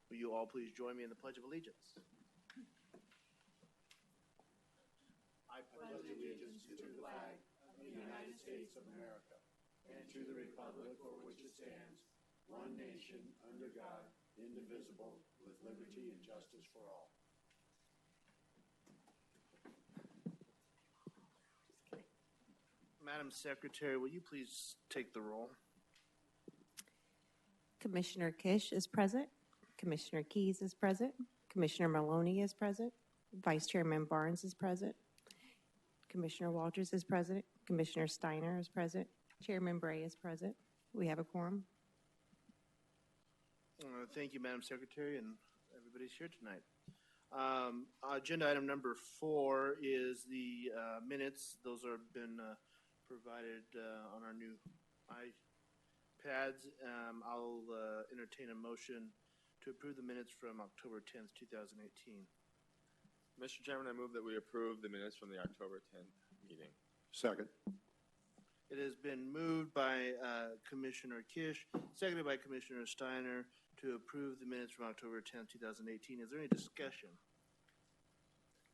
Will you all please join me in the Pledge of Allegiance? I pledge allegiance to the flag of the United States of America and to the republic for which it stands, one nation, under God, indivisible, with liberty and justice for all. Madam Secretary, will you please take the roll? Commissioner Kish is present. Commissioner Keys is present. Commissioner Maloney is present. Vice Chairman Barnes is present. Commissioner Walters is present. Commissioner Steiner is present. Chairman Bray is present. We have a quorum. Thank you, Madam Secretary, and everybody's here tonight. Agenda item number 4 is the minutes. Those have been provided on our new iPads. I'll entertain a motion to approve the minutes from October 10th, 2018. Mr. Chairman, I move that we approve the minutes from the October 10th meeting. Second. It has been moved by Commissioner Kish, seconded by Commissioner Steiner, to approve the minutes from October 10th, 2018. Is there any discussion?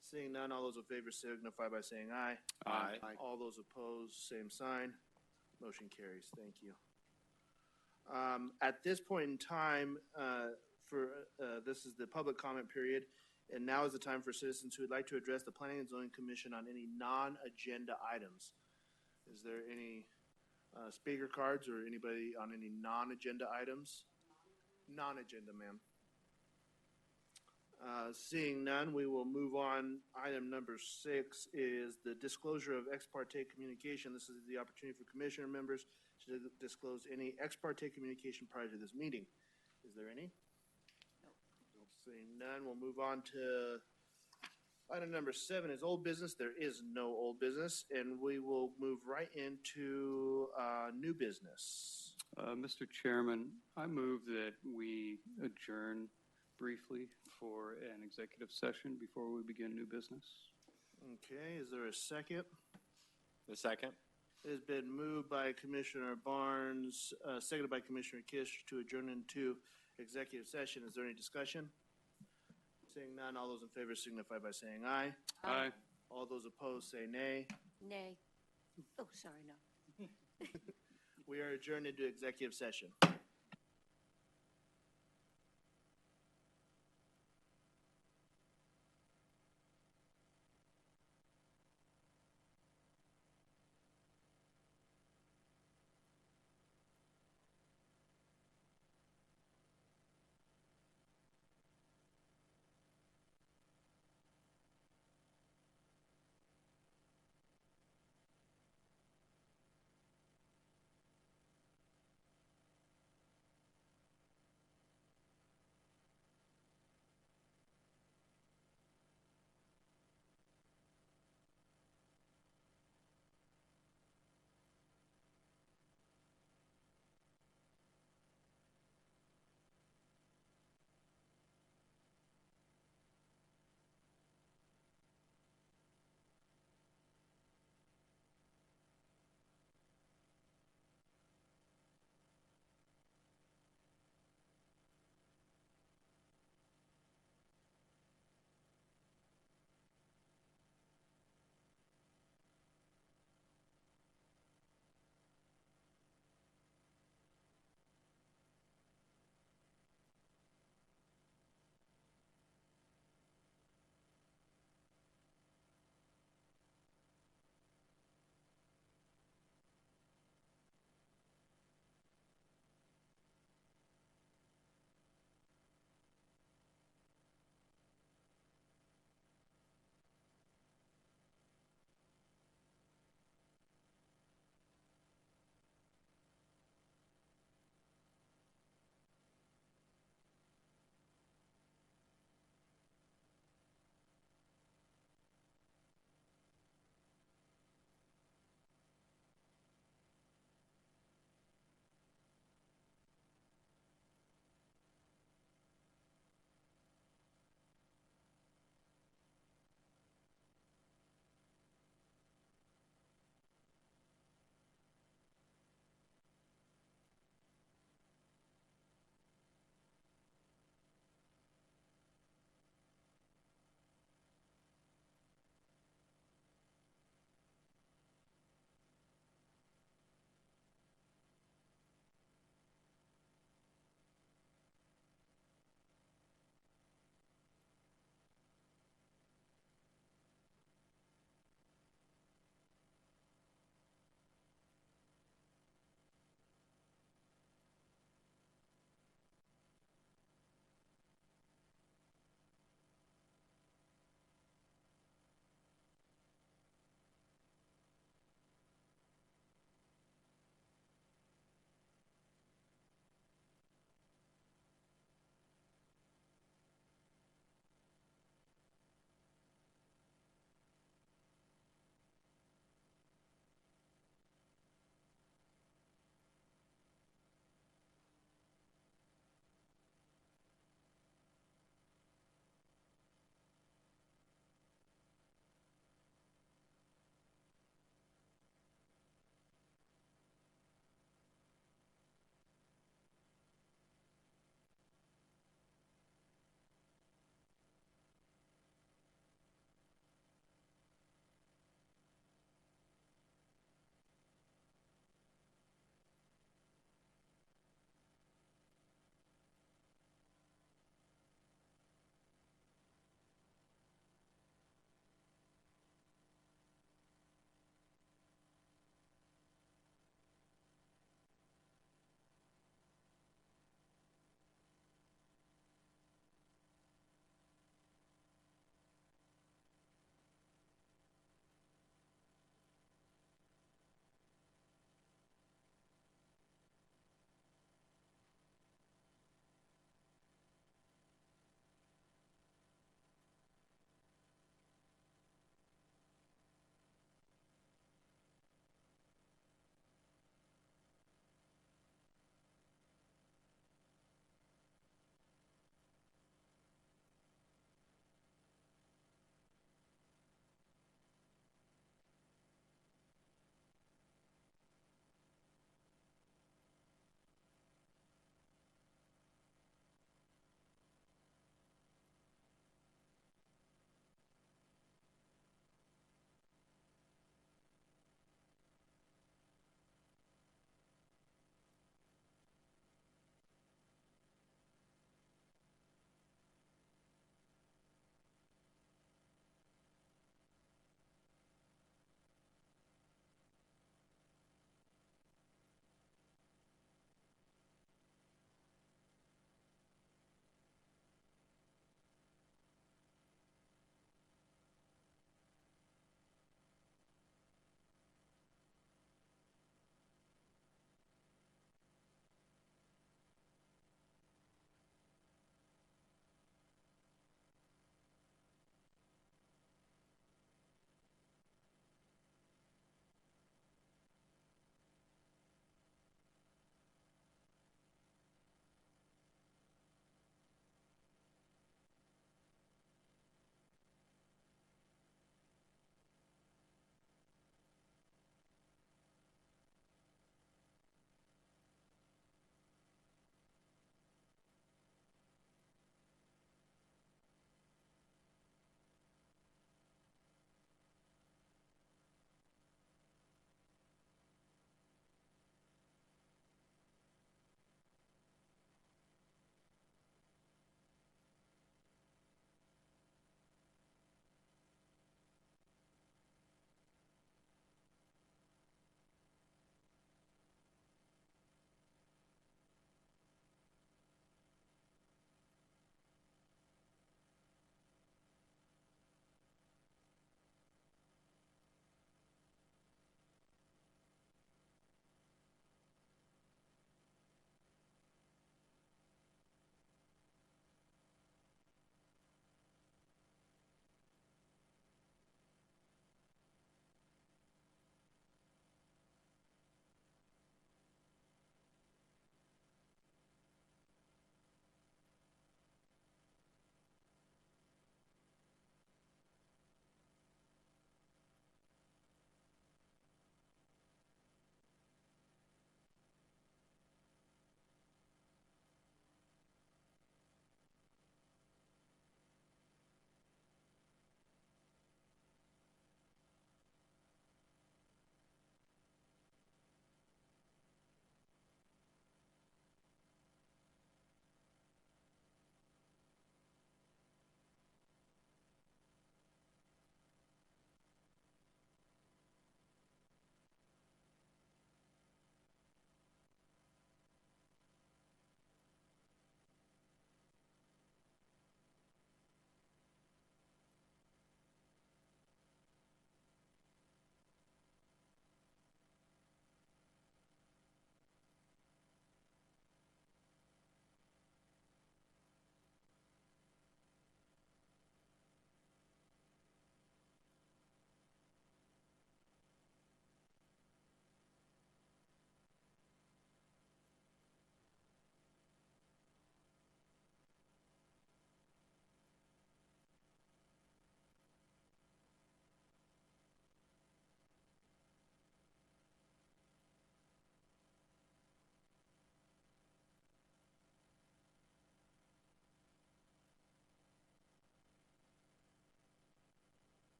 Seeing none, all those in favor signify by saying aye. Aye. All those opposed, same sign. Motion carries. Thank you. At this point in time, this is the public comment period, and now is the time for citizens who would like to address the Planning and Zoning Commission on any non-agenda items. Is there any speaker cards or anybody on any non-agenda items? Non-agenda, ma'am. Seeing none, we will move on. Item number 6 is the disclosure of ex parte communication. This is the opportunity for commissioner members to disclose any ex parte communication prior to this meeting. Is there any? No. Seeing none, we'll move on to item number 7 is old business. There is no old business, and we will move right into new business. Mr. Chairman, I move that we adjourn briefly for an executive session before we begin new business. Okay, is there a second? The second. It has been moved by Commissioner Barnes, seconded by Commissioner Kish to adjourn into executive session. Is there any discussion? Seeing none, all those in favor signify by saying aye. Aye. All those opposed say nay. Nay. Oh, sorry, no. We are adjourned into executive session.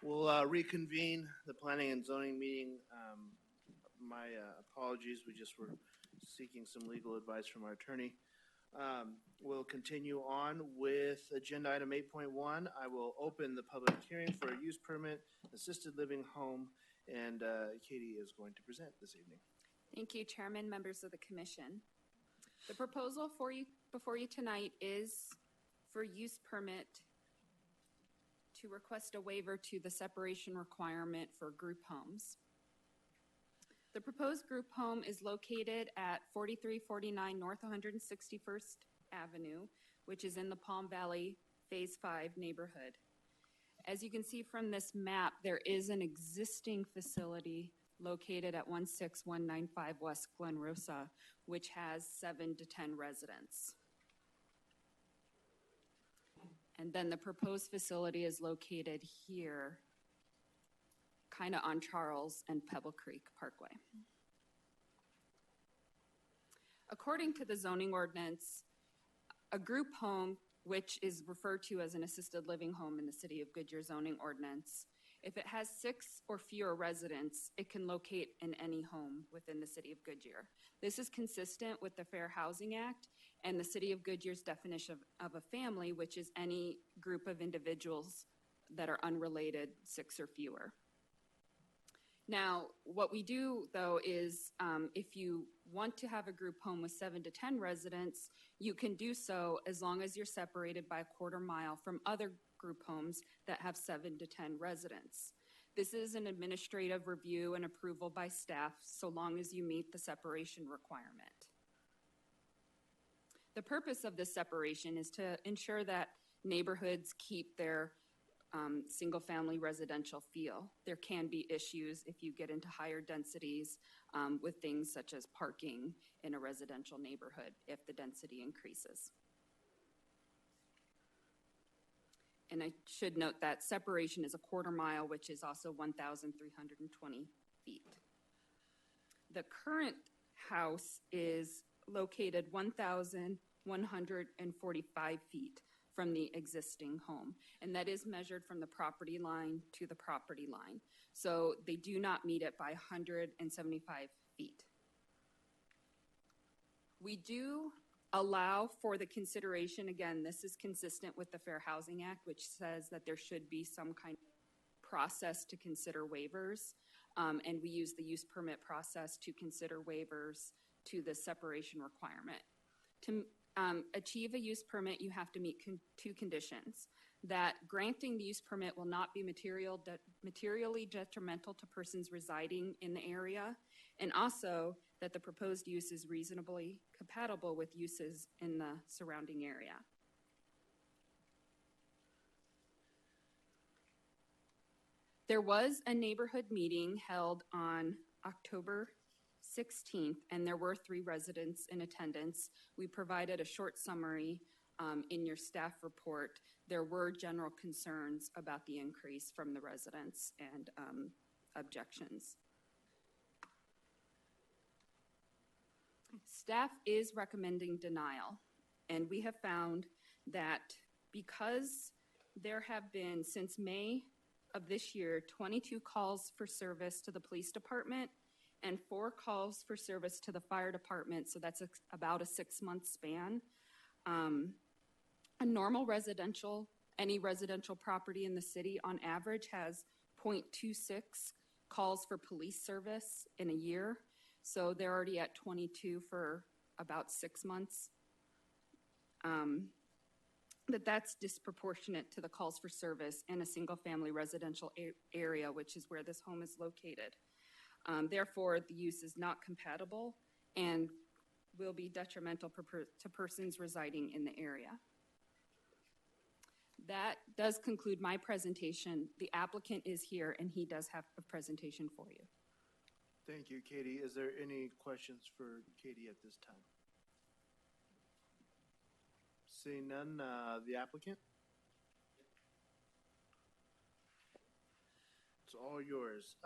We'll reconvene the planning and zoning meeting. My apologies, we just were seeking some legal advice from our attorney. We'll continue on with agenda item 8.1. I will open the public hearing for a use permit, assisted living home, and Katie is going to present this evening. Thank you, Chairman, members of the Commission. The proposal before you tonight is for use permit to request a waiver to the separation requirement for group homes. The proposed group home is located at 4349 North 161st Avenue, which is in the Palm Valley Phase 5 neighborhood. As you can see from this map, there is an existing facility located at 16195 West Glen Rosa, which has 7 to 10 residents. And then the proposed facility is located here, kind of on Charles and Pebble Creek Parkway. According to the zoning ordinance, a group home, which is referred to as an assisted living home in the City of Goodyear zoning ordinance, if it has 6 or fewer residents, it can locate in any home within the City of Goodyear. This is consistent with the Fair Housing Act and the City of Goodyear's definition of a family, which is any group of individuals that are unrelated, 6 or fewer. Now, what we do, though, is if you want to have a group home with 7 to 10 residents, you can do so as long as you're separated by a quarter mile from other group homes that have 7 to 10 residents. This is an administrative review and approval by staff so long as you meet the separation requirement. The purpose of this separation is to ensure that neighborhoods keep their single-family residential feel. There can be issues if you get into higher densities with things such as parking in a residential neighborhood if the density increases. And I should note that separation is a quarter mile, which is also 1,320 feet. The current house is located 1,145 feet from the existing home, and that is measured from the property line to the property line. So they do not meet it by 175 feet. We do allow for the consideration, again, this is consistent with the Fair Housing Act, which says that there should be some kind of process to consider waivers, and we use the use permit process to consider waivers to the separation requirement. To achieve a use permit, you have to meet 2 conditions: that granting the use permit will not be materially detrimental to persons residing in the area, and also that the proposed use is reasonably compatible with uses in the surrounding area. There was a neighborhood meeting held on October 16th, and there were 3 residents in attendance. We provided a short summary in your staff report. There were general concerns about the increase from the residents and objections. Staff is recommending denial, and we have found that because there have been, since May of this year, 22 calls for service to the police department and 4 calls for service to the fire department, so that's about a 6-month span. A normal any residential property in the city on average has 0.26 calls for police service in a year, so they're already at 22 for about 6 months. That's disproportionate to the calls for service in a single-family residential area, which is where this home is located. Therefore, the use is not compatible and will be detrimental to persons residing in the area. That does conclude my presentation. The applicant is here, and he does have a presentation for you. Thank you, Katie. Is there any questions for Katie at this time? Seeing none, the applicant? It's all yours.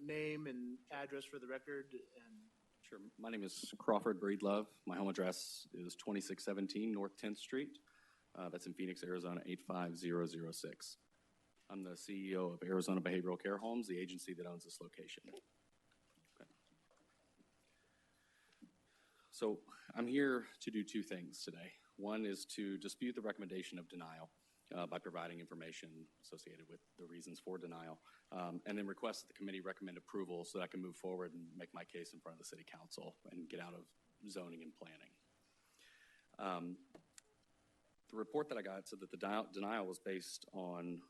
Name and address for the record. And Sure. My name is Crawford Breedlove. My home address is 2617 North 10th Street. That's in Phoenix, Arizona, 85006. I'm the CEO of Arizona Behavioral Care Homes, the agency that owns this location. Okay. So I'm here to do two things today. One is to dispute the recommendation of denial by providing information associated with the reasons for denial, and then request that the committee recommend approval so that I can move forward and make my case in front of the City Council and get out of zoning and planning. The report that I got said that the denial was based on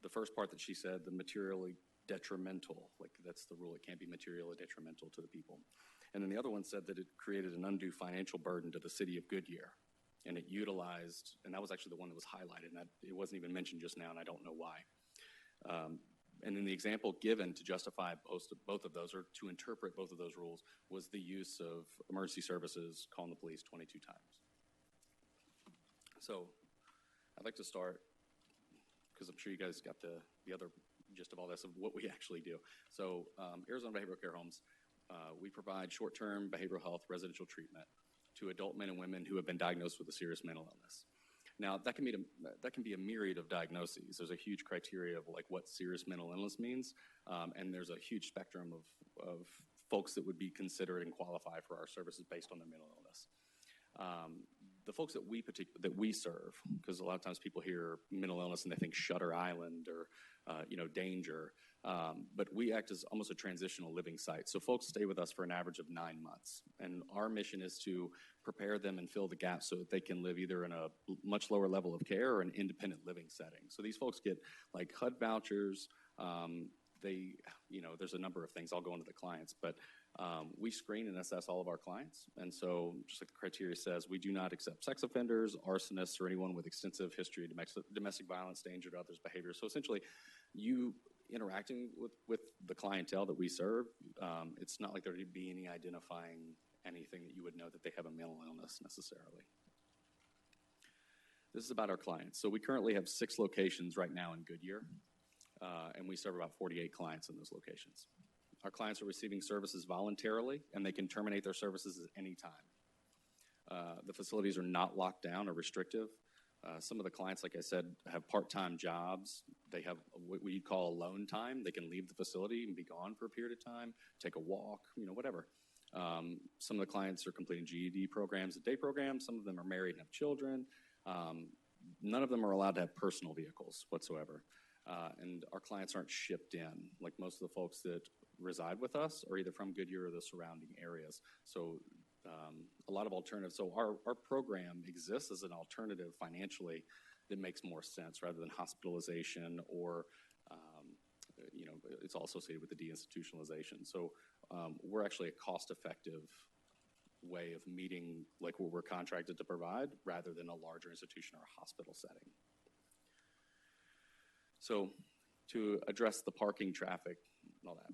the first part that she said, the materially detrimental, like that's the rule, it can't be materially detrimental to the people. And then the other one said that it created an undue financial burden to the city of Goodyear. And it utilized, and that was actually the one that was highlighted, and that it wasn't even mentioned just now, and I don't know why. And then the example given to justify both of those, or to interpret both of those rules, was the use of emergency services calling the police 22 times. So I'd like to start, because I'm sure you guys got the other gist of all this, of what we actually do. So Arizona Behavioral Care Homes, we provide short-term behavioral health residential treatment to adult men and women who have been diagnosed with a serious mental illness. Now, that can be a myriad of diagnoses. There's a huge criteria of like what serious mental illness means, and there's a huge spectrum of folks that would be considered and qualify for our services based on their mental illness. The folks that we serve, because a lot of times people hear mental illness and they think Shutter Island or danger, but we act as almost a transitional living site. So folks stay with us for an average of 9 months, and our mission is to prepare them and fill the gaps so that they can live either in a much lower level of care or an independent living setting. So these folks get like HUD vouchers. There's a number of things. I'll go into the clients, but we screen and assess all of our clients. And so just like the criteria says, we do not accept sex offenders, arsonists, or anyone with extensive history of domestic violence, danger to others' behavior. So essentially, you interacting with the clientele that we serve, it's not like there would be any identifying anything that you would know that they have a mental illness necessarily. This is about our clients. So we currently have 6 locations right now in Goodyear, and we serve about 48 clients in those locations. Our clients are receiving services voluntarily, and they can terminate their services at any time. The facilities are not locked down or restrictive. Some of the clients, like I said, have part-time jobs. They have what we call alone time. They can leave the facility and be gone for a period of time, take a walk, whatever. Some of the clients are completing GED programs and day programs. Some of them are married and have children. None of them are allowed to have personal vehicles whatsoever. And our clients aren't shipped in. Like most of the folks that reside with us are either from Goodyear or the surrounding areas. So a lot of alternatives. So our program exists as an alternative financially that makes more sense rather than hospitalization or, it's all associated with the deinstitutionalization. So we're actually a cost-effective way of meeting like what we're contracted to provide rather than a larger institution or a hospital setting. So to address the parking, traffic, and all that.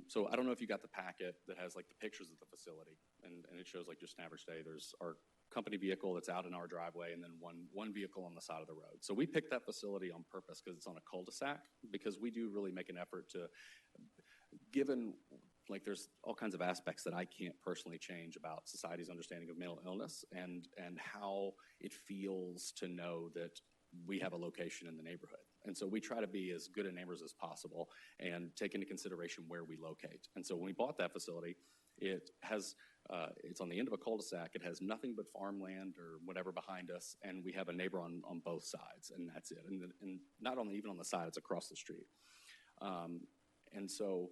So I don't know if you got the packet that has like the pictures of the facility, and it shows like just an average day. There's our company vehicle that's out in our driveway, and then one vehicle on the side of the road. So we picked that facility on purpose because it's on a cul-de-sac, because we do really make an effort to, given like there's all kinds of aspects that I can't personally change about society's understanding of mental illness and how it feels to know that we have a location in the neighborhood. And so we try to be as good a neighbors as possible and take into consideration where we locate. And so when we bought that facility, it has, it's on the end of a cul-de-sac. It has nothing but farmland or whatever behind us, and we have a neighbor on both sides, and that's it. And not only even on the side, it's across the street. And so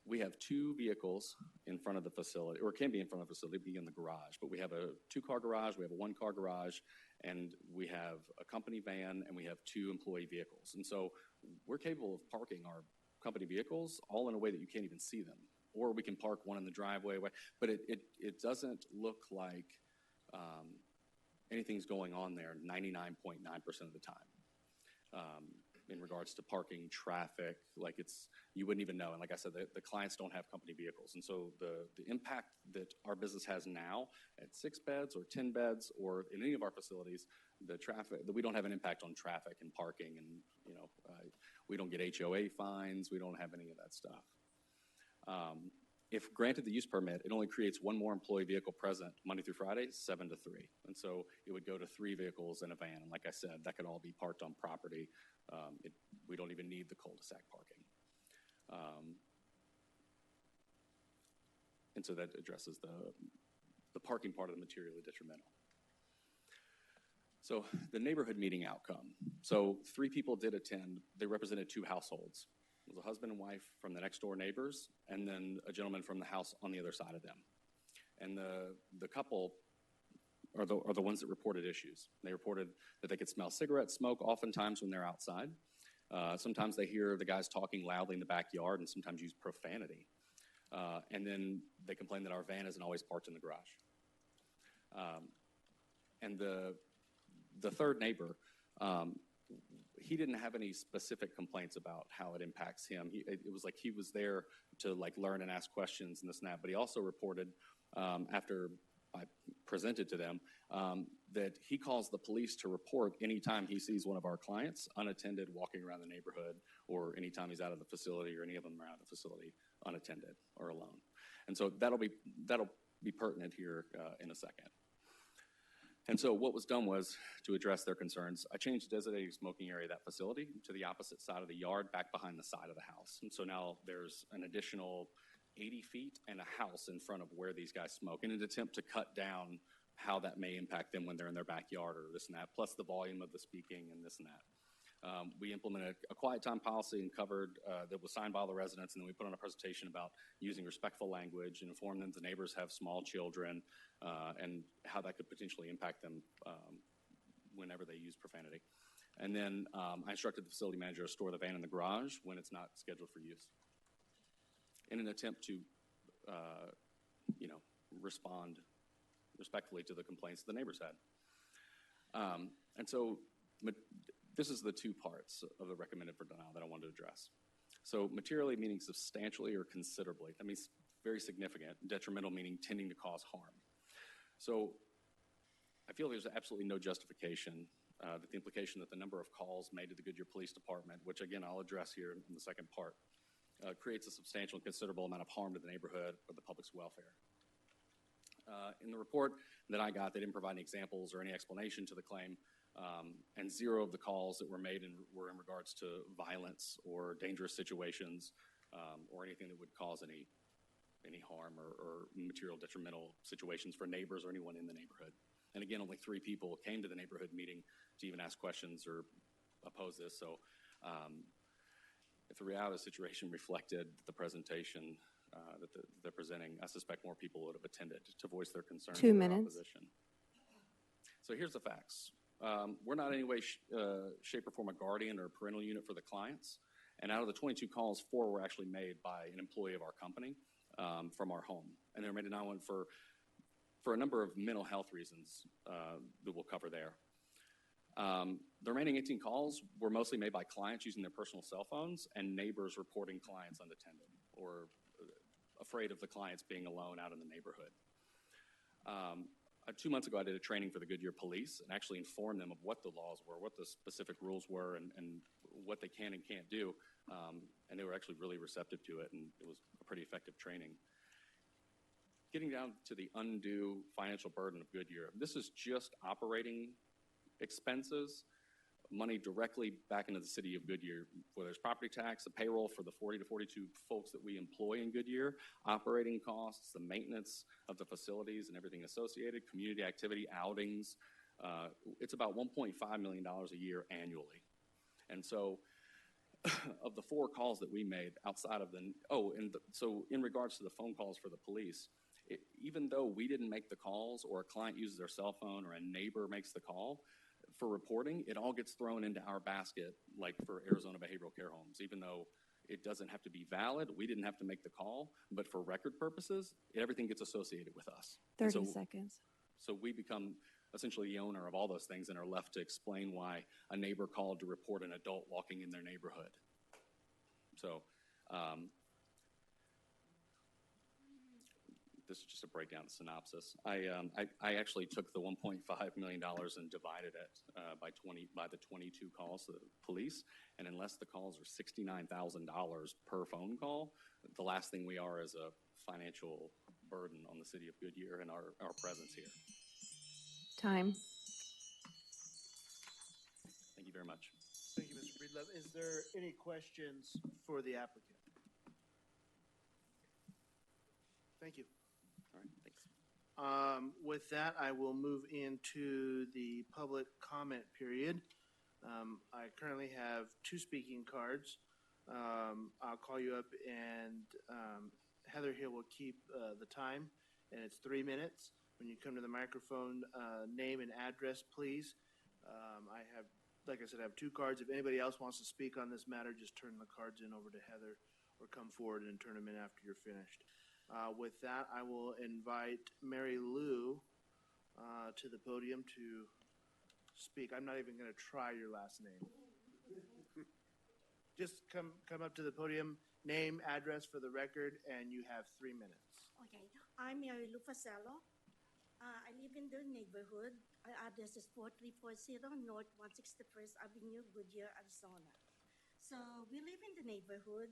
we have 2 vehicles in front of the facility, or can be in front of the facility, be in the garage. But we have a 2-car garage, we have a 1-car garage, and we have a company van, and we have 2 employee vehicles. And so we're capable of parking our company vehicles all in a way that you can't even see them. Or we can park one in the driveway, but it doesn't look like anything's going on there 99.9% of the time. In regards to parking, traffic, like you wouldn't even know. And like I said, the clients don't have company vehicles. And so the impact that our business has now at 6 beds or 10 beds or in any of our facilities, the traffic, that we don't have an impact on traffic and parking, and we don't get HOA fines. We don't have any of that stuff. If granted the use permit, it only creates one more employee vehicle present Monday through Friday, 7 to 3. And so it would go to 3 vehicles and a van. And like I said, that could all be parked on property. We don't even need the cul-de-sac parking. And so that addresses the parking part of the materially detrimental. So the neighborhood meeting outcome. So 3 people did attend. They represented 2 households. It was a husband and wife from the next door neighbors, and then a gentleman from the house on the other side of them. And the couple are the ones that reported issues. They reported that they could smell cigarette smoke oftentimes when they're outside. Sometimes they hear the guys talking loudly in the backyard and sometimes use profanity. And then they complain that our van isn't always parked in the garage. And the third neighbor, he didn't have any specific complaints about how it impacts him. It was like he was there to like learn and ask questions and this and that. But he also reported after I presented to them that he calls the police to report anytime he sees one of our clients unattended walking around the neighborhood, or anytime he's out of the facility, or any of them are out of the facility unattended or alone. And so that'll be pertinent here in a second. And so what was done was, to address their concerns, I changed the designated smoking area of that facility to the opposite side of the yard, back behind the side of the house. And so now there's an additional 80 feet and a house in front of where these guys smoke, in an attempt to cut down how that may impact them when they're in their backyard or this and that, plus the volume of the speaking and this and that. We implemented a quiet time policy and covered that was signed by all the residents, and then we put on a presentation about using respectful language and inform them the neighbors have small children and how that could potentially impact them whenever they use profanity. And then I instructed the facility manager to store the van in the garage when it's not scheduled for use, in an attempt to, respond respectfully to the complaints the neighbors had. And so this is the 2 parts of the recommended for denial that I wanted to address. So materially meaning substantially or considerably. That means very significant. Detrimental meaning tending to cause harm. So I feel there's absolutely no justification that the implication that the number of calls made to the Goodyear Police Department, which again I'll address here in the second part, creates a substantial and considerable amount of harm to the neighborhood or the public's welfare. In the report that I got, they didn't provide any examples or any explanation to the claim, and 0 of the calls that were made were in regards to violence or dangerous situations or anything that would cause any harm or material detrimental situations for neighbors or anyone in the neighborhood. And again, only 3 people came to the neighborhood meeting to even ask questions or oppose this. So if the reality of the situation reflected the presentation that they're presenting, I suspect more people would have attended to voice their concerns. 2 or their minutes. opposition. So here's the facts. We're not in any way, shape, or form a guardian or a parental unit for the clients. And out of the 22 calls, 4 were actually made by an employee of our company from our home. And they were made another one for a number of mental health reasons that we'll cover there. The remaining 18 calls were mostly made by clients using their personal cell phones and neighbors reporting clients unattended or afraid of the clients being alone out in the neighborhood. 2 months ago, I did a training for the Goodyear Police and actually informed them of what the laws were, what the specific rules were, and what they can and can't do. And they were actually really receptive to it, and it was a pretty effective training. Getting down to the undue financial burden of Goodyear, this is just operating expenses, money directly back into the city of Goodyear, whether it's property tax, the payroll for the 40 to 42 folks that we employ in Goodyear, operating costs, the maintenance of the facilities and everything associated, community activity, outings. It's about $1.5 million a year annually. And so of the 4 calls that we made outside of so in regards to the phone calls for the police, even though we didn't make the calls or a client uses their cell phone or a neighbor makes the call, for reporting, it all gets thrown into our basket, like for Arizona Behavioral Care Homes. Even though it doesn't have to be valid, we didn't have to make the call, but for record purposes, everything gets associated with us. 30 seconds. So we become essentially the owner of all those things and are left to explain why a neighbor called to report an adult walking in their neighborhood. So this is just a breakdown synopsis. I actually took the $1.5 million and divided it by the 22 calls to the police, and unless the calls are $69,000 per phone call, the last thing we are is a financial burden on the city of Goodyear and our presence here. Time. Thank you very much. Thank you, Mr. Breedlove. Is there any questions for the applicant? Thank you. All right, thanks. With that, I will move into the public comment period. I currently have 2 speaking cards. I'll call you up, and Heather here will keep the time, and it's 3 minutes. When you come to the microphone, name and address, please. Like I said, I have 2 cards. If anybody else wants to speak on this matter, just turn the cards in over to Heather or come forward and turn them in after you're finished. With that, I will invite Mary Lou to the podium to speak. I'm not even going to try your last name. Just come up to the podium, name, address for the record, and you have 3 minutes. Okay, I'm Mary Lou Fasello. I live in the neighborhood. Our address is 4340 North 161st Avenue, Goodyear, Arizona. So we live in the neighborhood,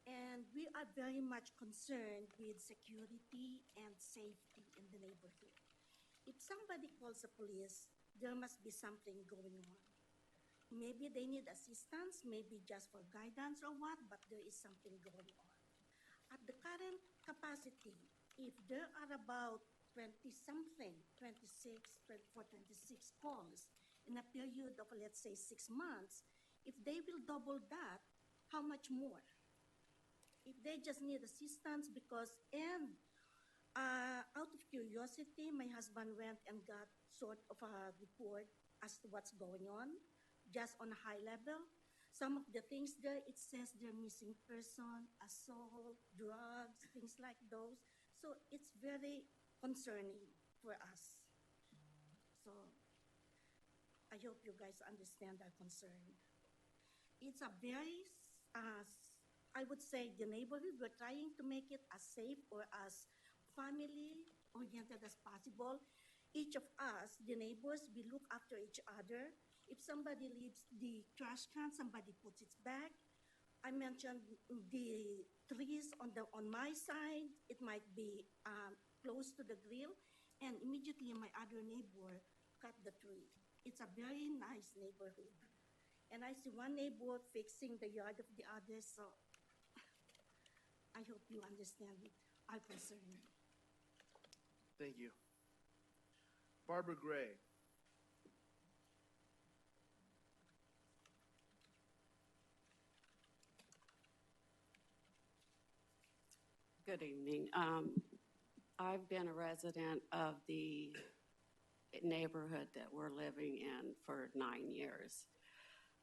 and we are very much concerned with security and safety in the neighborhood. If somebody calls the police, there must be something going on. Maybe they need assistance, maybe just for guidance or what, but there is something going on. At the current capacity, if there are about 20-something, 26 calls in a period of, let's say, 6 months, if they will double that, how much more? If they just need assistance out of curiosity, my husband went and got sort of a report as to what's going on, just on a high level. Some of the things there, it says they're missing person, assault, drugs, things like those. So it's very concerning for us. So I hope you guys understand our concern. It's a very, I would say, the neighborhood, we're trying to make it as safe or as family-oriented as possible. Each of us, the neighbors, we look after each other. If somebody leaves the trash can, somebody puts it back. I mentioned the trees on my side. It might be close to the grill, and immediately my other neighbor cut the tree. It's a very nice neighborhood. And I see one neighbor fixing the yard of the other, so I hope you understand our concern. Thank you. Barbara Gray. Good evening. I've been a resident of the neighborhood that we're living in for 9 years.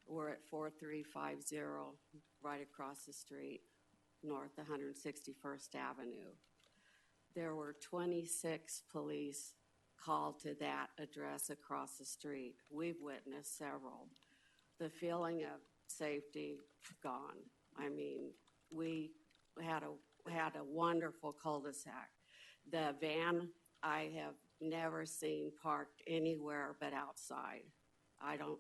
We're at 4350, right across the street, north 161st Avenue. There were 26 police called to that address across the street. We've witnessed several. The feeling of safety, gone. I mean, we had a wonderful cul-de-sac. The van I have never seen parked anywhere but outside. I don't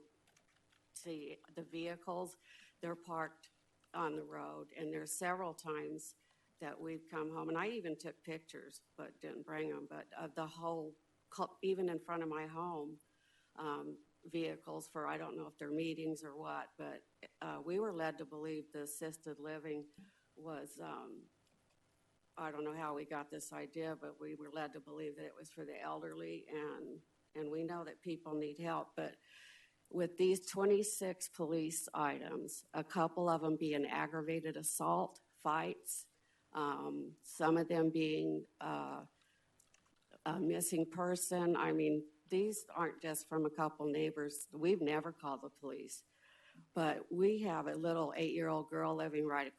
see the vehicles. They're parked on the road, and there's several times that we've come home, and I even took pictures but didn't bring them, but of the whole, even in front of my home, vehicles for, I don't know if they're meetings or what, but we were led to believe the assisted living was, I don't know how we got this idea, but we were led to believe that it was for the elderly, and we know that people need help. But with these 26 police items, a couple of them being aggravated assault, fights, some of them being a missing person. I mean, these aren't just from a couple neighbors. We've never called the police. But we have a little 8-year-old girl living right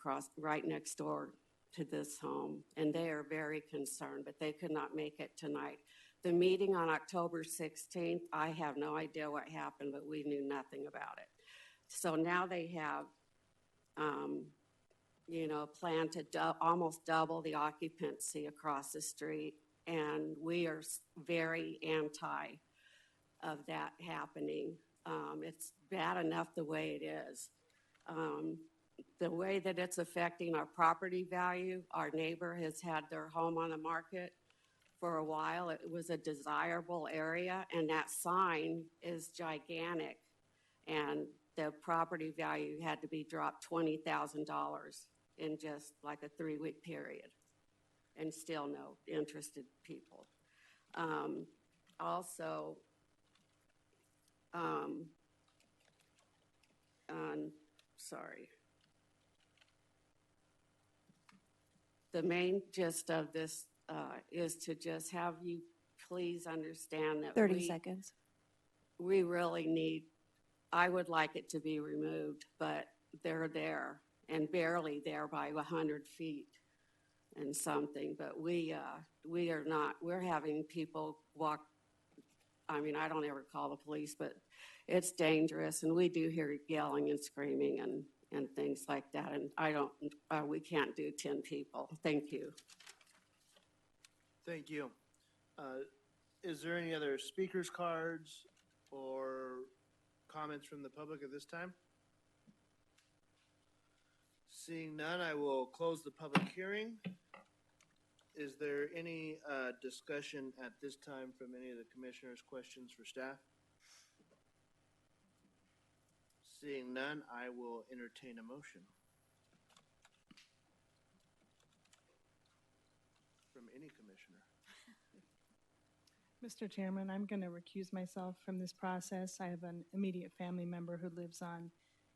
next door to this home, and they are very concerned, but they could not make it tonight. The meeting on October 16th, I have no idea what happened, but we knew nothing about it. So now they have, plan to almost double the occupancy across the street. And we are very anti of that happening. It's bad enough the way it is. The way that it's affecting our property value, our neighbor has had their home on the market for a while. It was a desirable area, and that sign is gigantic. And the property value had to be dropped $20,000 in just like a 3-week period, and still no interested people. Also, sorry. The main gist of this is to just have you please understand that 30 seconds. we really need, I would like it to be removed, but they're there and barely there by 100 feet and something. But we are not, we're having people walk. I mean, I don't ever call the police, but it's dangerous, and we do hear yelling and screaming and things like that. And we can't do 10 people. Thank you. Thank you. Is there any other speakers cards or comments from the public at this time? Seeing none, I will close the public hearing. Is there any discussion at this time from any of the commissioners? Questions for staff? Seeing none, I will entertain a motion from any commissioner. Mr. Chairman, I'm going to recuse myself from this process. I have an immediate family member who lives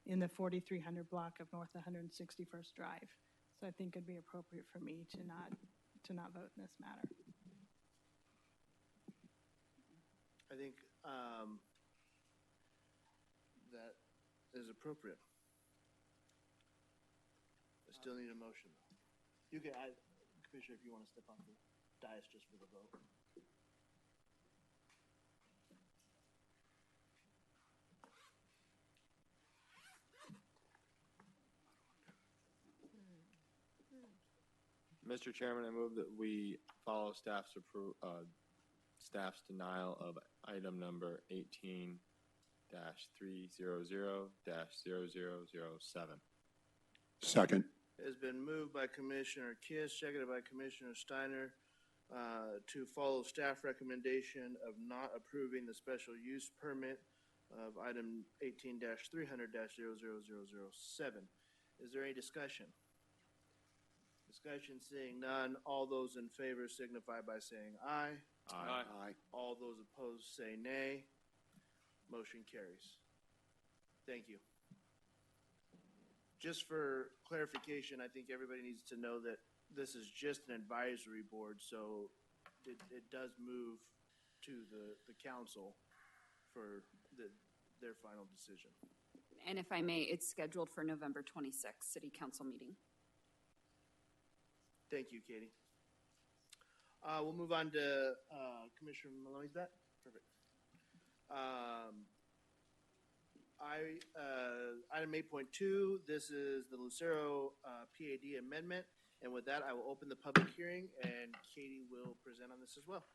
in the 4300 block of North 161st Drive. So I think it'd be appropriate for me to not vote in this matter. I think that is appropriate. I still need a motion, though. You can, Commissioner, if you want to step on the dais just for the vote. Mr. Chairman, I move that we follow staff's denial of item number 18-300-0007. Second. It has been moved by Commissioner Kiss, seconded by Commissioner Steiner, to follow staff recommendation of not approving the special use permit of item 18-300-00007. Is there any discussion? Discussion, seeing none. All those in favor signify by saying aye. Aye. Aye. All those opposed say nay. Motion carries. Thank you. Just for clarification, I think everybody needs to know that this is just an advisory board, so it does move to the council for their final decision. And if I may, it's scheduled for November 26th, City Council meeting. Thank you, Katie. We'll move on to Commissioner Maloney's back. Perfect. Item 8.2, this is the Lucero PAD amendment. And with that, I will open the public hearing, and Katie will present on this as well.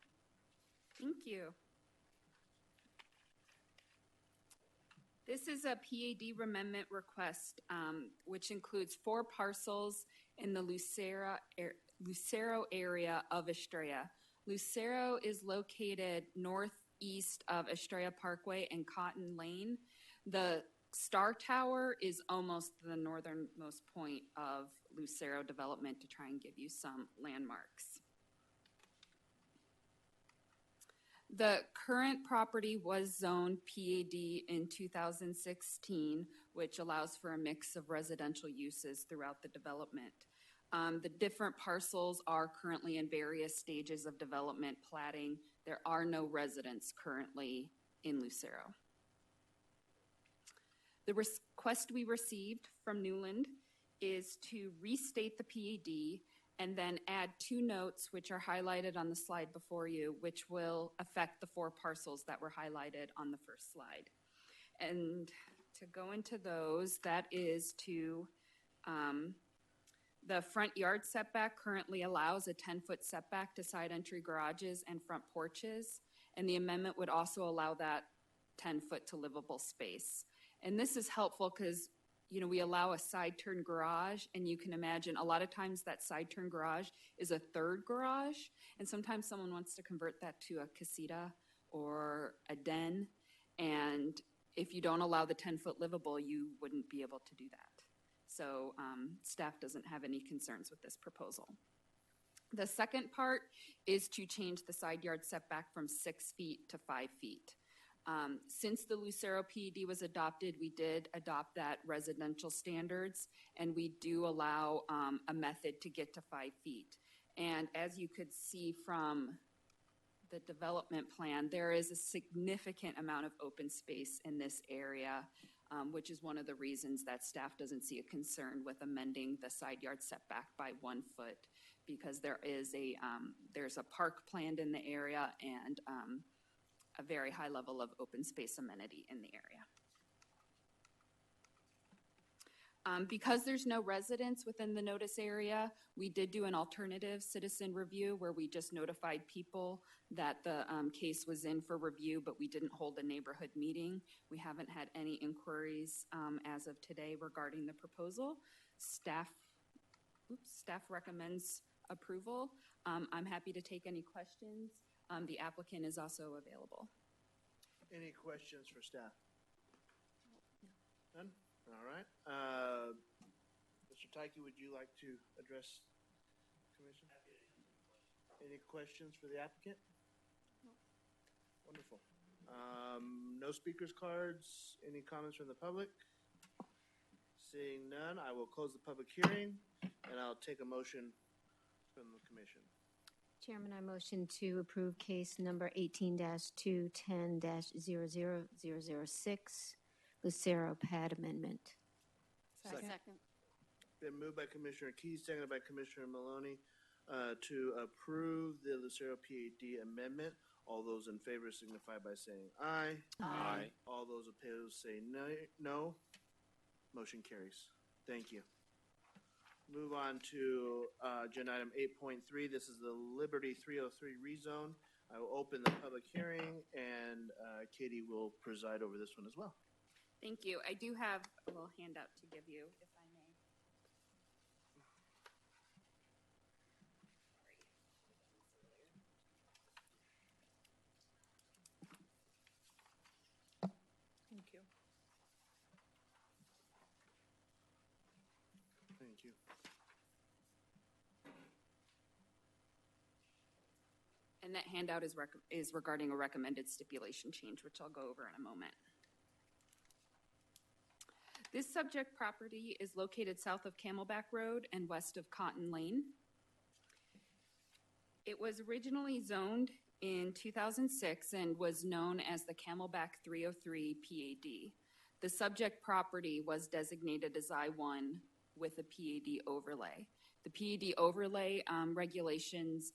Thank you. This is a PAD amendment request, which includes 4 parcels in the Lucero area of Estrella. Lucero is located northeast of Estrella Parkway and Cotton Lane. The Star Tower is almost the northernmost point of Lucero development, to try and give you some landmarks. The current property was zoned PAD in 2016, which allows for a mix of residential uses throughout the development. The different parcels are currently in various stages of development platting. There are no residents currently in Lucero. The request we received from Newland is to restate the PAD and then add 2 notes, which are highlighted on the slide before you, which will affect the 4 parcels that were highlighted on the first slide. And to go into those, that is to The front yard setback currently allows a 10-foot setback to side entry garages and front porches, and the amendment would also allow that 10-foot to livable space. And this is helpful because, you know, we allow a side turn garage, and you can imagine a lot of times that side turn garage is a third garage, and sometimes someone wants to convert that to a casita or a den, and if you don't allow the 10-foot livable, you wouldn't be able to do that. So staff doesn't have any concerns with this proposal. The second part is to change the side yard setback from 6 feet to 5 feet. Since the Lucero PED was adopted, we did adopt that residential standards, and we do allow a method to get to 5 feet. And as you could see from the development plan, there is a significant amount of open space in this area, which is one of the reasons that staff doesn't see a concern with amending the side yard setback by 1 foot, because there is there's a park planned in the area and a very high level of open space amenity in the area. Because there's no residents within the notice area, we did do an alternative citizen review where we just notified people that the case was in for review, but we didn't hold a neighborhood meeting. We haven't had any inquiries as of today regarding the proposal. Staff recommends approval. I'm happy to take any questions. The applicant is also available. Any questions for staff? None? All right. Mr. Tyke, would you like to address commission? Any questions for the applicant? No. Wonderful. No speakers cards. Any comments from the public? Seeing none, I will close the public hearing, and I'll take a motion from the commission. Chairman, I motion to approve case number 18-210-00006, Lucero Pad Amendment. Second. Been moved by Commissioner Keys, seconded by Commissioner Maloney to approve the Lucero PAD amendment. All those in favor signify by saying aye. Aye. All those opposed say no. Motion carries. Thank you. Move on to agenda item 8.3. This is the Liberty 303 rezone. I will open the public hearing, and Katie will preside over this one as well. Thank you. I do have a little handout to give you, if I may. Thank you. Thank you. And that handout is regarding a recommended stipulation change, which I'll go over in a moment. This subject property is located south of Camelback Road and west of Cotton Lane. It was originally zoned in 2006 and was known as the Camelback 303 PAD. The subject property was designated as I-1 with a PAD overlay. The PAD overlay regulations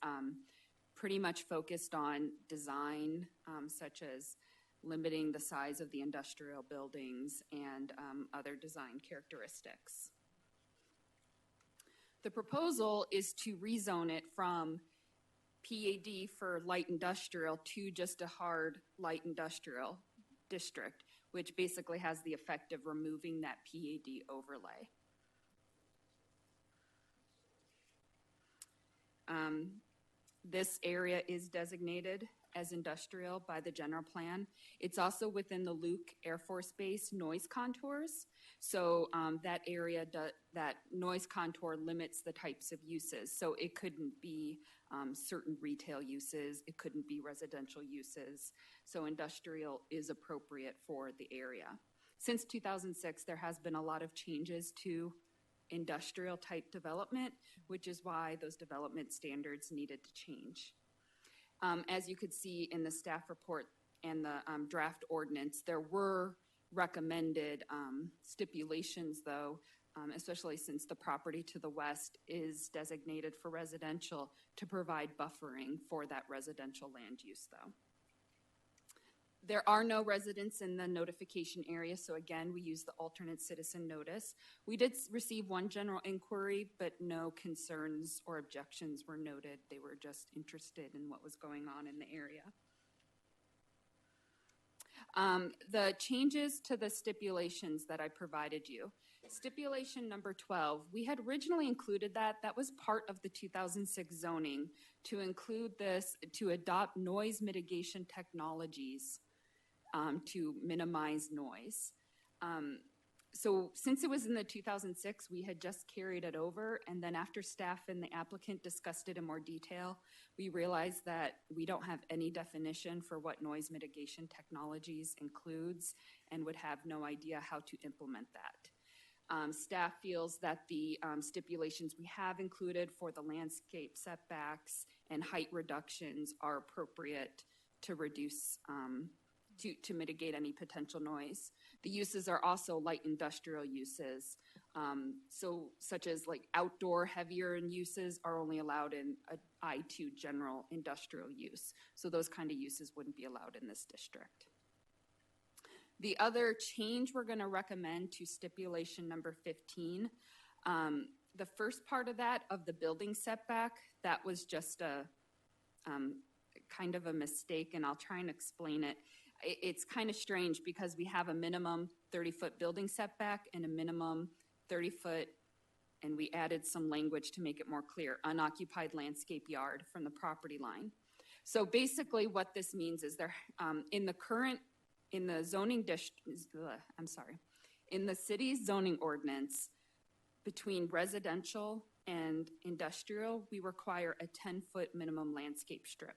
pretty much focused on design, such as limiting the size of the industrial buildings and other design characteristics. The proposal is to rezone it from PAD for light industrial to just a hard light industrial district, which basically has the effect of removing that PAD overlay. This area is designated as industrial by the general plan. It's also within the Luke Air Force Base noise contours. So that area, that noise contour limits the types of uses. So it couldn't be certain retail uses. It couldn't be residential uses. So industrial is appropriate for the area. Since 2006, there has been a lot of changes to industrial type development, which is why those development standards needed to change. As you could see in the staff report and the draft ordinance, there were recommended stipulations, though, especially since the property to the west is designated for residential, to provide buffering for that residential land use, though. There are no residents in the notification area, so again, we use the alternate citizen notice. We did receive one general inquiry, but no concerns or objections were noted. They were just interested in what was going on in the area. The changes to the stipulations that I provided you. Stipulation number 12, we had originally included that. That was part of the 2006 zoning to include this, to adopt noise mitigation technologies to minimize noise. So since it was in the 2006, we had just carried it over, and then after staff and the applicant discussed it in more detail, we realized that we don't have any definition for what noise mitigation technologies includes and would have no idea how to implement that. Staff feels that the stipulations we have included for the landscape setbacks and height reductions are appropriate to reduce to mitigate any potential noise. The uses are also light industrial uses, so such as like outdoor heavier uses are only allowed in a I-2 general industrial use. So those kind of uses wouldn't be allowed in this district. The other change we're going to recommend to stipulation number 15, the first part of that, of the building setback, that was just a kind of a mistake, and I'll try and explain it. It's kind of strange because we have a minimum 30-foot building setback and a minimum 30-foot, and we added some language to make it more clear, unoccupied landscape yard from the property line. So basically what this means is there, in the zoning in the city's zoning ordinance, between residential and industrial, we require a 10-foot minimum landscape strip.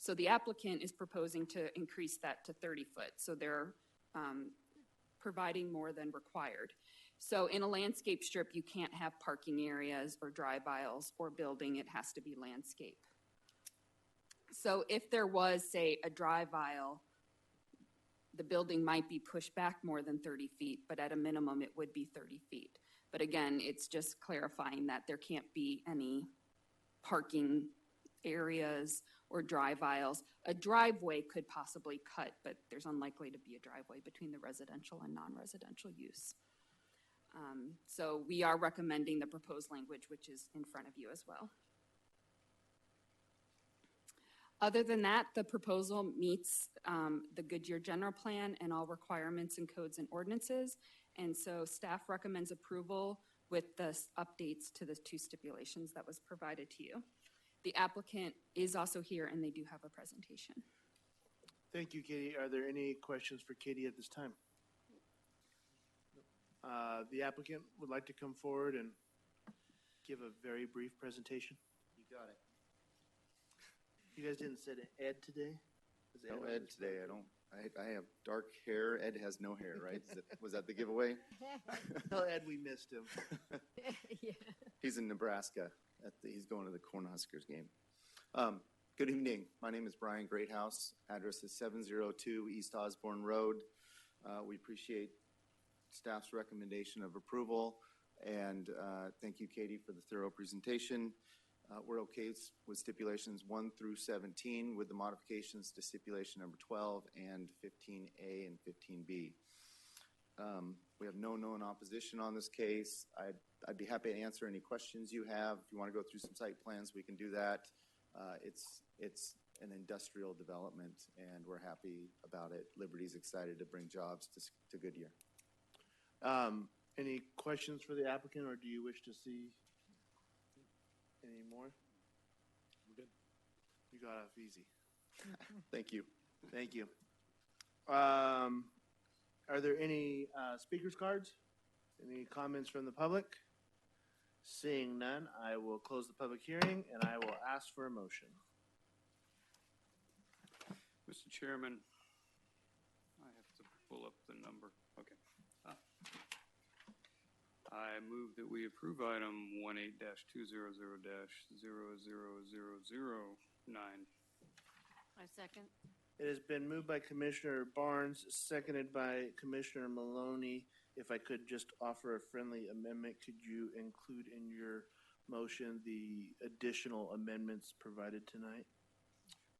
So the applicant is proposing to increase that to 30 foot. So they're providing more than required. So in a landscape strip, you can't have parking areas or drive aisles or building. It has to be landscape. So if there was, say, a drive aisle, the building might be pushed back more than 30 feet, but at a minimum, it would be 30 feet. But again, it's just clarifying that there can't be any parking areas or drive aisles. A driveway could possibly cut, but there's unlikely to be a driveway between the residential and non-residential use. So we are recommending the proposed language, which is in front of you as well. Other than that, the proposal meets the Goodyear General Plan and all requirements and codes and ordinances, and so staff recommends approval with the updates to the two stipulations that was provided to you. The applicant is also here, and they do have a presentation. Thank you, Katie. Are there any questions for Katie at this time? The applicant would like to come forward and give a very brief presentation. You got it. You guys didn't say Ed today? No Ed today. I have dark hair. Ed has no hair, right? Was that the giveaway? Tell Ed we missed him. Yeah. He's in Nebraska. He's going to the Cornhuskers game. Good evening. My name is Brian Greathouse. Address is 702 East Osborne Road. We appreciate staff's recommendation of approval, and thank you, Katie, for the thorough presentation. We're okay with stipulations 1 through 17 with the modifications to stipulation number 12 and 15A and 15B. We have no known opposition on this case. I'd be happy to answer any questions you have. If you want to go through some site plans, we can do that. It's an industrial development, and we're happy about it. Liberty's excited to bring jobs to Goodyear. Any questions for the applicant, or do you wish to see any more? We're good. You got off easy. Thank you. Thank you. Are there any speakers cards? Any comments from the public? Seeing none, I will close the public hearing, and I will ask for a motion. Mr. Chairman, I have to pull up the number. Okay. I move that we approve item 18-200-00009. I second. It has been moved by Commissioner Barnes, seconded by Commissioner Maloney. If I could just offer a friendly amendment, could you include in your motion the additional amendments provided tonight?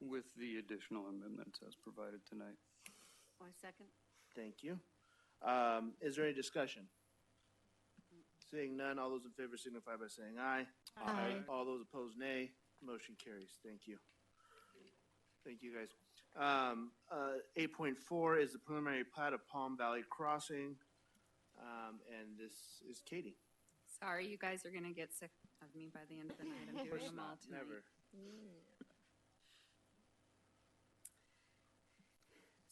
With the additional amendments as provided tonight. I second. Thank you. Is there any discussion? Seeing none, all those in favor signify by saying aye. Aye. All those opposed, nay. Motion carries. Thank you. Thank you, guys. 8.4 is the preliminary plat of Palm Valley Crossing, and this is Katie. Sorry, you guys are gonna get sick of me by the end of the night. I'm doing them all tonight. Never.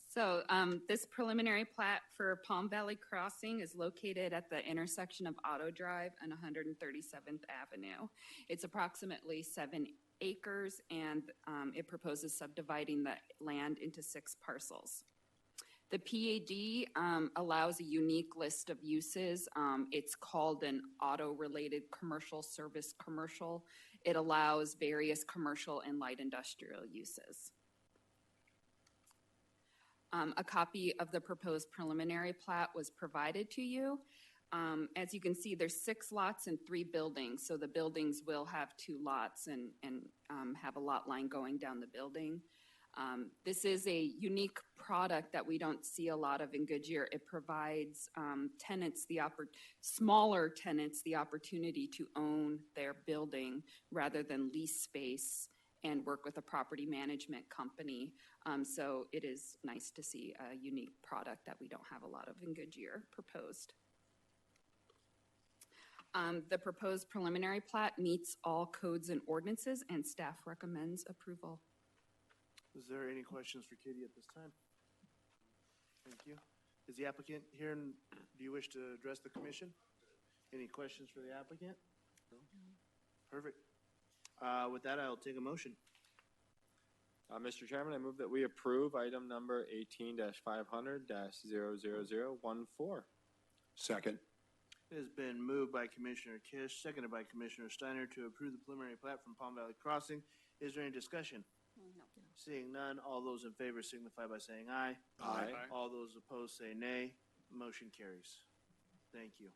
So this preliminary plat for Palm Valley Crossing is located at the intersection of Auto Drive and 137th Avenue. It's approximately 7 acres, and it proposes subdividing the land into 6 parcels. The PAD allows a unique list of uses. It's called an auto-related commercial service commercial. It allows various commercial and light industrial uses. A copy of the proposed preliminary plat was provided to you. As you can see, there's 6 lots and 3 buildings, so the buildings will have 2 lots and have a lot line going down the building. This is a unique product that we don't see a lot of in Goodyear. It provides tenants, smaller tenants, the opportunity to own their building rather than lease space and work with a property management company. So it is nice to see a unique product that we don't have a lot of in Goodyear proposed. The proposed preliminary plat meets all codes and ordinances, and staff recommends approval. Is there any questions for Katie at this time? Thank you. Is the applicant here, and do you wish to address the commission? Any questions for the applicant? No? Perfect. With that, I'll take a motion. Mr. Chairman, I move that we approve item number 18-500-00014. Second. It has been moved by Commissioner Kish, seconded by Commissioner Steiner to approve the preliminary plat from Palm Valley Crossing. Is there any discussion? No. Seeing none, all those in favor signify by saying aye. Aye. All those opposed say nay. Motion carries. Thank you.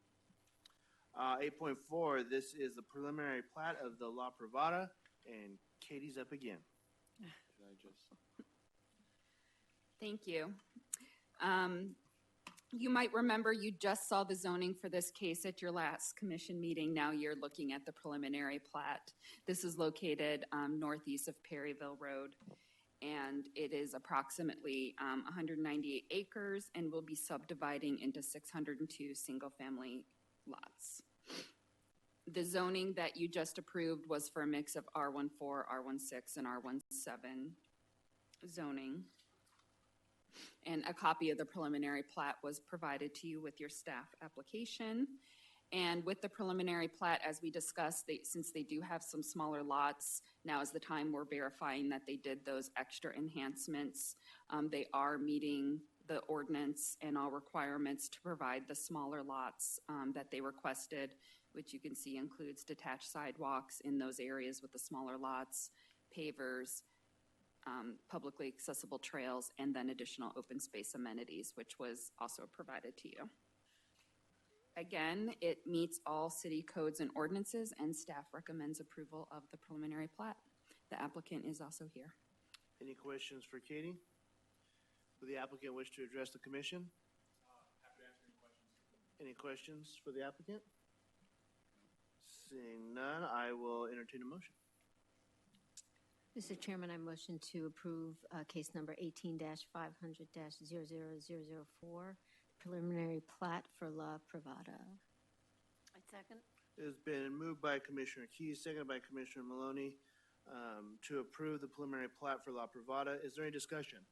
8.4, this is the preliminary plat of the La Privada, and Katie's up again. Should I just? Thank you. You might remember you just saw the zoning for this case at your last commission meeting. Now you're looking at the preliminary plat. This is located northeast of Perryville Road, and it is approximately 198 acres and will be subdividing into 602 single-family lots. The zoning that you just approved was for a mix of R14, R16, and R17 zoning. And a copy of the preliminary plat was provided to you with your staff application. And with the preliminary plat, as we discussed, since they do have some smaller lots, now is the time we're verifying that they did those extra enhancements. They are meeting the ordinance and all requirements to provide the smaller lots that they requested, which you can see includes detached sidewalks in those areas with the smaller lots, pavers, publicly accessible trails, and then additional open space amenities, which was also provided to you. Again, it meets all city codes and ordinances, and staff recommends approval of the preliminary plat. The applicant is also here. Any questions for Katie? Would the applicant wish to address the commission? Happy to answer any questions. Any questions for the applicant? Seeing none, I will entertain a motion. Mr. Chairman, I motion to approve case number 18-500-00004, preliminary plat for La Privada. I second. It has been moved by Commissioner Keys, seconded by Commissioner Maloney, to approve the preliminary plat for La Privada. Is there any discussion?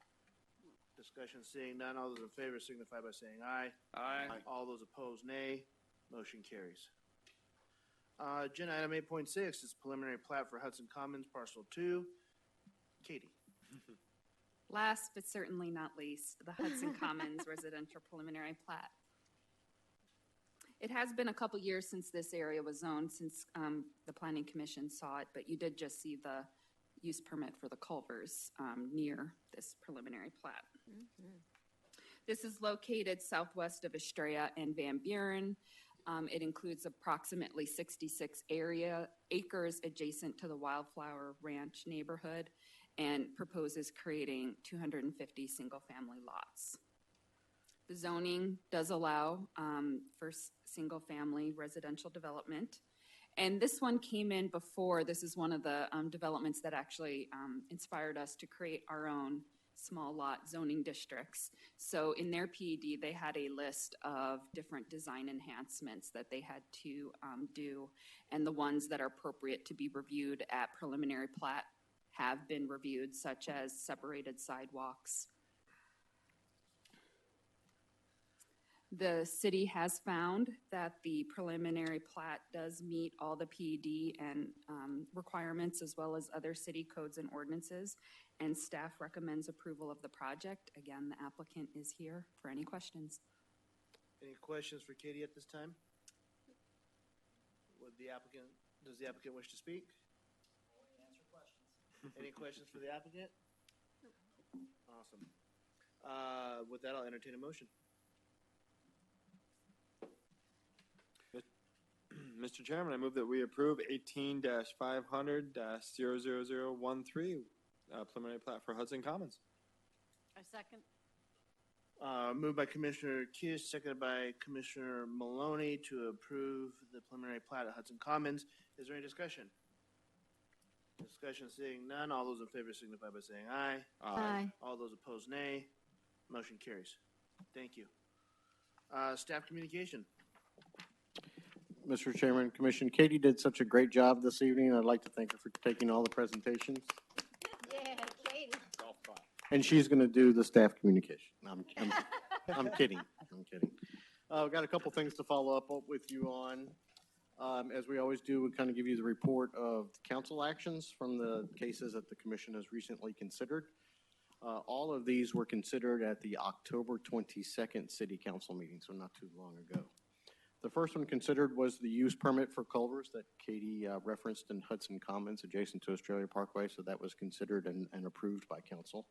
Discussion, seeing none. All those in favor signify by saying aye. Aye. All those opposed, nay. Motion carries. Agenda item 8.6 is preliminary plat for Hudson Commons Parcel 2. Katie. Last but certainly not least, the Hudson Commons residential preliminary plat. It has been a couple years since this area was zoned, since the Planning Commission saw it, but you did just see the use permit for the Culvers near this preliminary plat. Mm-hmm. This is located southwest of Estrella and Van Buren. It includes approximately 66 acres adjacent to the Wildflower Ranch neighborhood and proposes creating 250 single-family lots. The zoning does allow for single-family residential development. And this one came in before. This is one of the developments that actually inspired us to create our own small lot zoning districts. So in their PED, they had a list of different design enhancements that they had to do, and the ones that are appropriate to be reviewed at preliminary plat have been reviewed, such as separated sidewalks. The city has found that the preliminary plat does meet all the PED and requirements, as well as other city codes and ordinances, and staff recommends approval of the project. Again, the applicant is here for any questions. Any questions for Katie at this time? Does the applicant wish to speak? Answer questions. Any questions for the applicant? Awesome. With that, I'll entertain a motion. Mr. Chairman, I move that we approve 18-500-00013, preliminary plat for Hudson Commons. I second. Moved by Commissioner Kish, seconded by Commissioner Maloney to approve the preliminary plat at Hudson Commons. Is there any discussion? Discussion seeing none. All those in favor signify by saying aye. Aye. All those opposed, nay. Motion carries. Thank you. Staff communication. Mr. Chairman, Commission, Katie did such a great job this evening. I'd like to thank her for taking all the presentations. Yeah, Katie. And she's going to do the staff communication. I'm kidding. I'm kidding. I've got a couple things to follow up with you on. As we always do, we kind of give you the report of council actions from the cases that the commission has recently considered. All of these were considered at the October 22nd city council meeting, so not too long ago. The first one considered was the use permit for Culver's that Katie referenced in Hudson Commons adjacent to Australia Parkway, so that was considered and approved by council.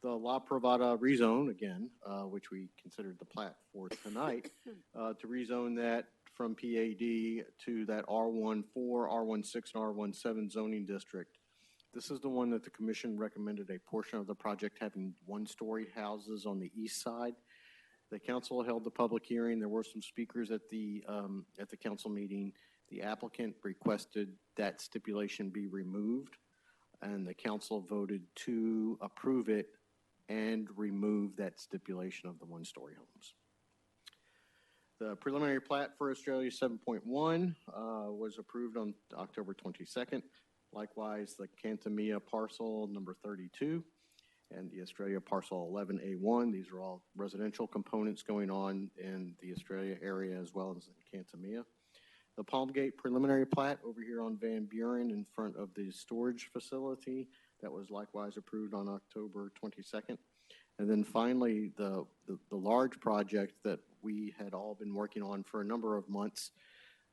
The La Privada rezone, again, which we considered the plat for tonight, to rezone that from PAD to that R14, R16, and R17 zoning district. This is the one that the commission recommended a portion of the project having one-story houses on the east side. The council held the public hearing. There were some speakers at the council meeting. The applicant requested that stipulation be removed, and the council voted to approve it and remove that stipulation of the one-story homes. The preliminary plat for Australia 7.1 was approved on October 22nd. Likewise, the Cantamia parcel number 32 and the Australia parcel 11A1. These are all residential components going on in the Australia area as well as in Cantamia. The Palmgate preliminary plat over here on Van Buren in front of the storage facility, that was likewise approved on October 22nd. And then finally, the large project that we had all been working on for a number of months,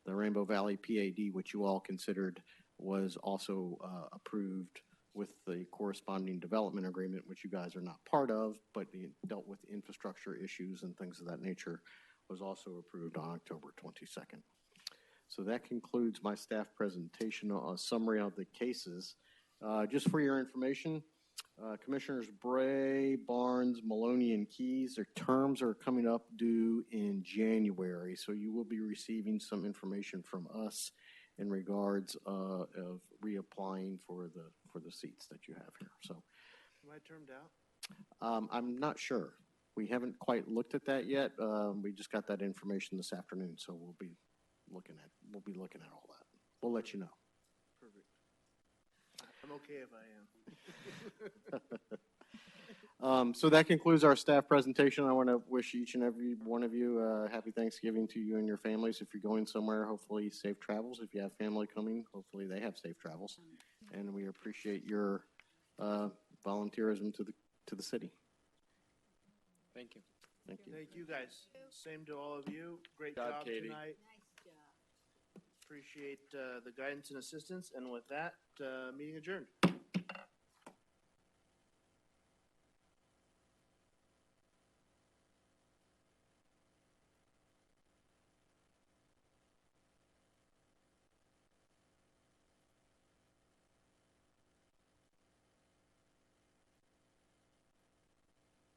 the Rainbow Valley PAD, which you all considered, was also approved with the corresponding development agreement, which you guys are not part of, but dealt with infrastructure issues and things of that nature, was also approved on October 22nd. So that concludes my staff presentation, a summary of the cases. Just for your information, Commissioners Bray, Barnes, Maloney, and Keys, their terms are coming up due in January, so you will be receiving some information from us in regards of reapplying for the seats that you have here. So, Am I termed out? I'm not sure. We haven't quite looked at that yet. We just got that information this afternoon, so we'll be looking at all that. We'll let you know. Perfect. I'm okay if I am. So that concludes our staff presentation. I want to wish each and every one of you happy Thanksgiving to you and your families. If you're going somewhere, hopefully safe travels. If you have family coming, hopefully they have safe travels. And we appreciate your volunteerism to the city. Thank you. Thank you. Thank you, guys. Same to all of you. Great Good job, job Katie. tonight. Appreciate the guidance and assistance. And with that, meeting adjourned.